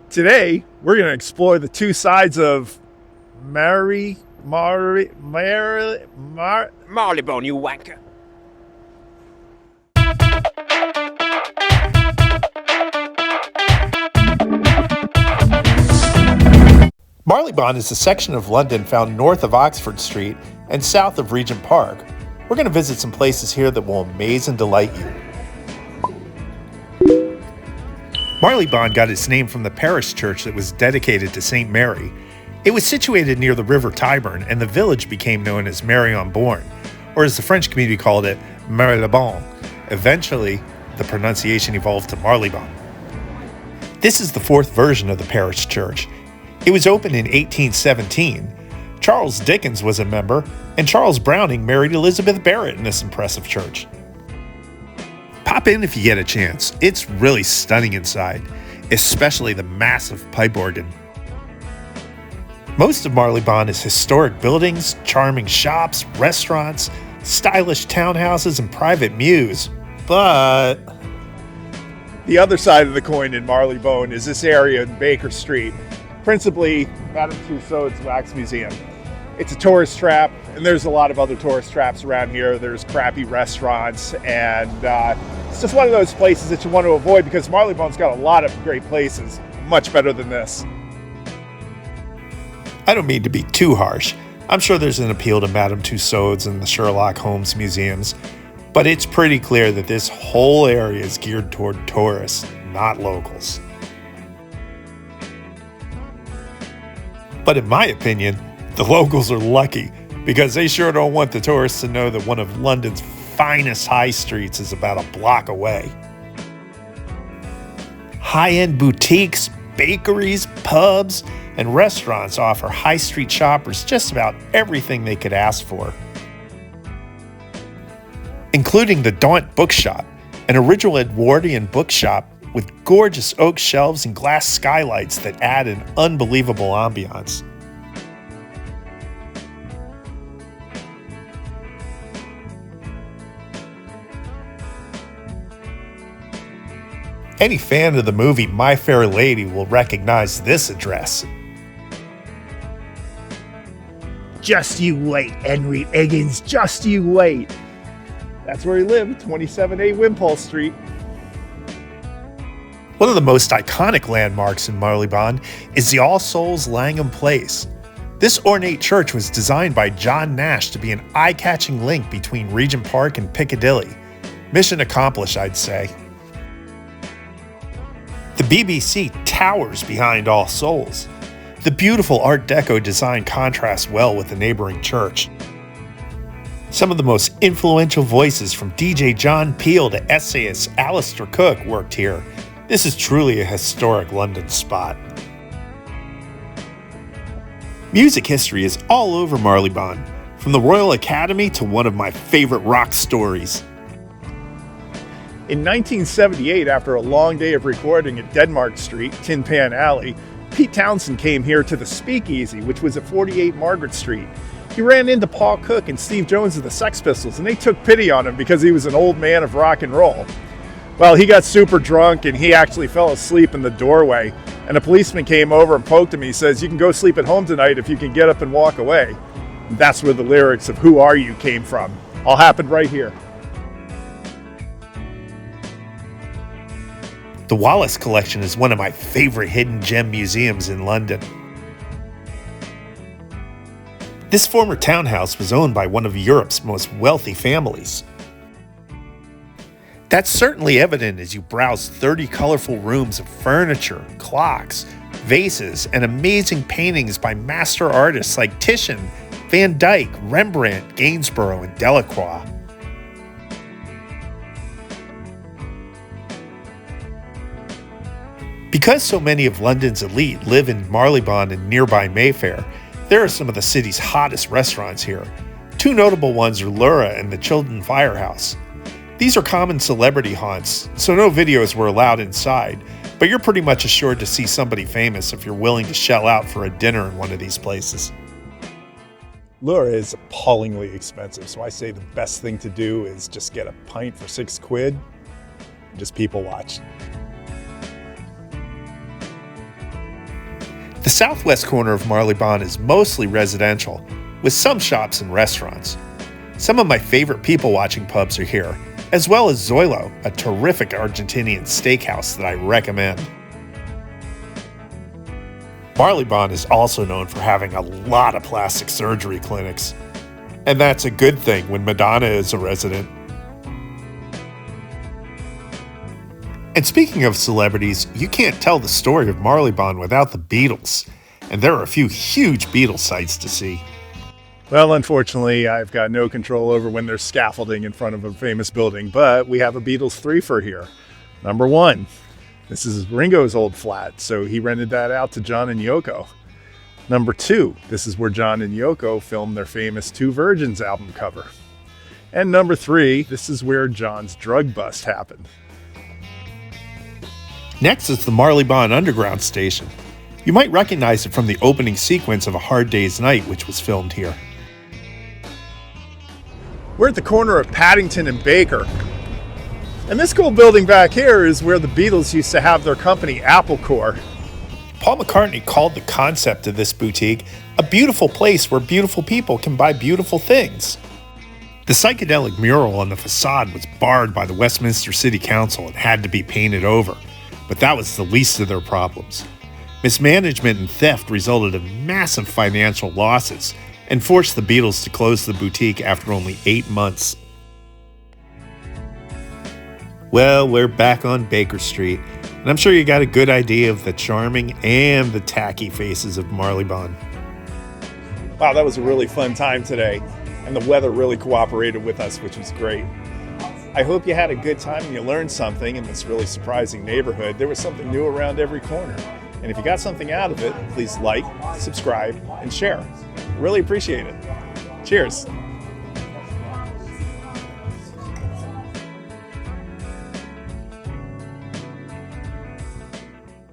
Today, we're going to explore the two sides of Marylebone, you wanker. Marylebone is a section of London found north of Oxford Street and south of Regent Park. We're going to visit some places here that will amaze and delight you. Marylebone got its name from the parish church that was dedicated to St. Mary. It was situated near the River Tyburn, and the village became known as Mary-on-Bourne, or as the French community called it, Marylebone. Eventually, the pronunciation evolved to Marylebone. This is the fourth version of the parish church. It was opened in 1817. Charles Dickens was a member, and Charles Browning married Elizabeth Barrett in this impressive church. Pop in if you get a chance. It's really stunning inside, especially the massive pipe organ. Most of Marylebone is historic buildings, charming shops, restaurants, stylish townhouses, and private mews. But the other side of the coin in Marylebone is this area in Baker Street, principally Madame Tussauds Wax Museum. It's a tourist trap, and there's a lot of other tourist traps around here. There's crappy restaurants, and it's just one of those places that you want to avoid because Marylebone's got a lot of great places, much better than this. I don't mean to be too harsh. I'm sure there's an appeal to Madame Tussauds and the Sherlock Holmes museums, but it's pretty clear that this whole area is geared toward tourists, not locals. But in my opinion, the locals are lucky because they sure don't want the tourists to know that one of London's finest high streets is about a block away. High-end boutiques, bakeries, pubs, and restaurants offer high street shoppers just about everything they could ask for, including the Daunt Bookshop, an original Edwardian bookshop with gorgeous oak shelves and glass skylights that add an unbelievable ambiance. Any fan of the movie My Fair Lady will recognize this address. Just you wait, Henry Higgins, just you wait. That's where he lived, 27A Wimpole Street. One of the most iconic landmarks in Marylebone is the All Souls Langham Place. This ornate church was designed by John Nash to be an eye-catching link between Regent Park and Piccadilly. Mission accomplished, I'd say. The BBC towers behind All Souls. The beautiful Art Deco design contrasts well with the neighboring church. Some of the most influential voices from DJ John Peel to essayist Alistair Cooke worked here. This is truly a historic London spot. Music history is all over Marylebone, from the Royal Academy to one of my favorite rock stories. In 1978, after a long day of recording at Denmark Street, Tin Pan Alley, Pete Townshend came here to the Speakeasy, which was at 48 Margaret Street. He ran into Paul Cooke and Steve Jones of the Sex Pistols, and they took pity on him because he was an old man of rock and roll. Well, he got super drunk, and he actually fell asleep in the doorway, and a policeman came over and poked him. He says, "You can go sleep at home tonight if you can get up and walk away." And that's where the lyrics of "Who Are You" came from. All happened right here. The Wallace Collection is one of my favorite hidden gem museums in London. This former townhouse was owned by one of Europe's most wealthy families. That's certainly evident as you browse 30 colorful rooms of furniture, clocks, vases, and amazing paintings by master artists like Titian, Van Dyck, Rembrandt, Gainsborough, and Delacroix. Because so many of London's elite live in Marylebone and nearby Mayfair, there are some of the city's hottest restaurants here. Two notable ones are Lura and the Chiltern Firehouse. These are common celebrity haunts, so no videos were allowed inside, but you're pretty much assured to see somebody famous if you're willing to shell out for a dinner in one of these places. Lura is appallingly expensive, so I say the best thing to do is just get a pint for £6 and just people watch. The southwest corner of Marylebone is mostly residential, with some shops and restaurants. Some of my favorite people-watching pubs are here, as well as Zoilo, a terrific Argentinian steakhouse that I recommend. Marylebone is also known for having a lot of plastic surgery clinics. And that's a good thing when Madonna is a resident. And speaking of celebrities, you can't tell the story of Marylebone without the Beatles. And there are a few huge Beatles sights to see. Well, unfortunately, I've got no control over when there's scaffolding in front of a famous building, but we have a Beatles threefer here. Number one. This is Ringo's old flat, so he rented that out to John and Yoko. Number two, this is where John and Yoko filmed their famous Two Virgins album cover. And number three, this is where John's drug bust happened. Next is the Marylebone Underground Station. You might recognize it from the opening sequence of A Hard Day's Night, which was filmed here. We're at the corner of Paddington and Baker. And this cool building back here is where the Beatles used to have their company, Apple Corps. Paul McCartney called the concept of this boutique a beautiful place where beautiful people can buy beautiful things. The psychedelic mural on the facade was barred by the Westminster City Council and had to be painted over, but that was the least of their problems. Mismanagement and theft resulted in massive financial losses and forced the Beatles to close the boutique after only 8 months. Well, we're back on Baker Street, and I'm sure you got a good idea of the charming and the tacky faces of Marylebone. Wow, that was a really fun time today, and the weather really cooperated with us, which was great. I hope you had a good time and you learned something in this really surprising neighborhood. There was something new around every corner. And if you got something out of it, please like, subscribe, and share. Really appreciate it. Cheers.